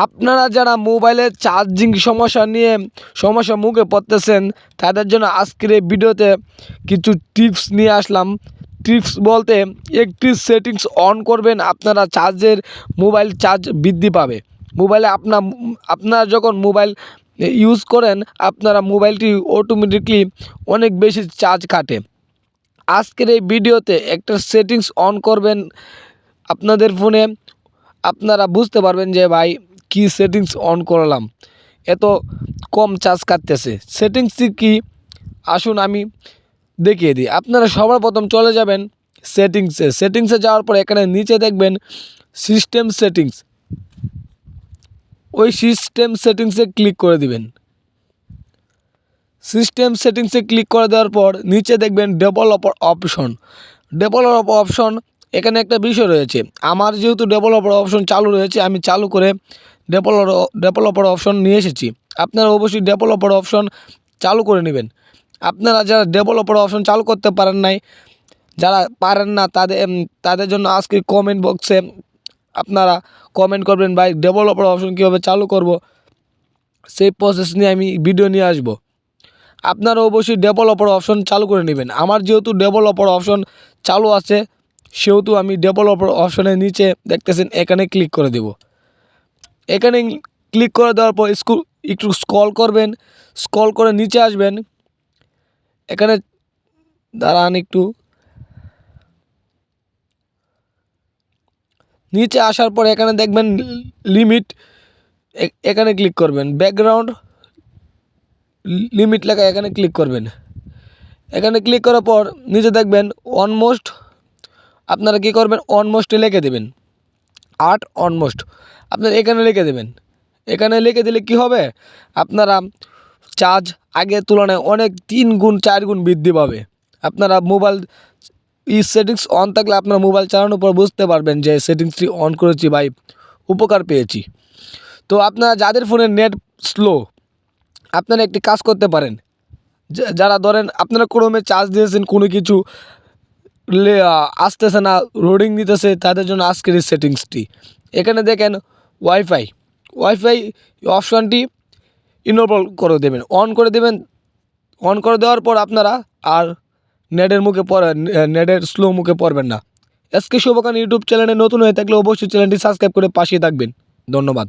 আপনারা যারা মোবাইলের চার্জিং সমস্যার মুখে পড়তেছেন তাদের জন্য আজকের এই ভিডিওতে কিছু টিপস নিয়ে আসলাম। টিপস বলতে একটি সেটিংস অন করবেন, আপনারা মোবাইল চার্জ বৃদ্ধি পাবে। মোবাইলে আপনারা যখন মোবাইল ইউজ করেন আপনারা মোবাইলটি অটোমেটিকলি অনেক বেশি চার্জ কাটে। আজকের এই ভিডিওতে একটা সেটিংস অন করবেন আপনাদের ফোনে, আপনারা বুঝতে পারবেন যে ভাই কি সেটিংস অন করলাম, এত কম চার্জ কাটতেছে। সেটিংসটি কি আসুন আমি দেখিয়ে দিই। আপনারা সবার প্রথম চলে যাবেন সেটিংসে যাওয়ার পর এখানে নিচে দেখবেন সিস্টেম সেটিংস, ওই সিস্টেম সেটিংসে ক্লিক করে দিবেন। সিস্টেম সেটিংসে ক্লিক করে দেওয়ার পর নিচে দেখবেন ডেভেলপার অপশন। এখানে একটা বিষয় রয়েছে, আমার যেহেতু ডেভেলপার অপশন চালু রয়েছে আমি চালু করে ডেভেলপার অপশন নিয়ে এসেছি। আপনারা অবশ্যই ডেভেলপার অপশন চালু করে নেবেন। আপনারা যারা ডেভেলপার অপশন চালু করতে পারেন না তাদের জন্য আজকে কমেন্ট বক্সে আপনারা কমেন্ট করবেন ভাই ডেভেলপার অপশন কীভাবে চালু করব, সেই প্রসেস নিয়ে আমি ভিডিও নিয়ে আসব। আপনারা অবশ্যই ডেভেলপার অপশন চালু করে নেবেন। আমার যেহেতু ডেভেলপার অপশন চালু আছে সেহেতু আমি ডেভেলপার অপশনের নিচে দেখতেছেন এখানে ক্লিক করে দেব। এখানে ক্লিক করে দেওয়ার পর একটু স্ক্রল করবেন, স্ক্রল করে নিচে আসবেন। এখানে দাঁড়ান, একটু নিচে আসার পর এখানে দেখবেন লিমিট, এখানে ক্লিক করবেন। ব্যাকগ্রাউন্ড লিমিট লেখা এখানে ক্লিক করবেন। এখানে ক্লিক করার পর নিচে দেখবেন অলমোস্ট, আপনারা কী করবেন অলমোস্টে লিখে দেবেন 8 অলমোস্ট, আপনারা এখানে লিখে দেবেন। এখানে লিখে দিলে কি হবে, আপনারা চার্জ আগের তুলনায় অনেক 3 গুণ 4 গুণ বৃদ্ধি পাবে। আপনারা মোবাইল সেটিংস অন থাকলে আপনারা মোবাইল চালানোর পর বুঝতে পারবেন যে সেটিংসটি অন করেছি ভাই, উপকার পেয়েছি। তো আপনারা যাদের ফোনে নেট স্লো, আপনারা একটি কাজ করতে পারেন। যারা ধরেন আপনারা ক্রোমে চার্জ দিয়েছেন, কোনো কিছু আসতেছে না, লোডিং নিতেছে, তাদের জন্য আজকের এই সেটিংসটি। এখানে দেখেন ওয়াইফাই অপশানটি ইনেবল করে দেবেন, অন করে দেওয়ার পর আপনারা আর নেটের স্লো মুখে পড়বেন না। এসকে শুভকান ইউটিউব চ্যানেলে নতুন হয়ে থাকলে অবশ্যই চ্যানেলটি সাবস্ক্রাইব করে পাশে থাকবেন। ধন্যবাদ।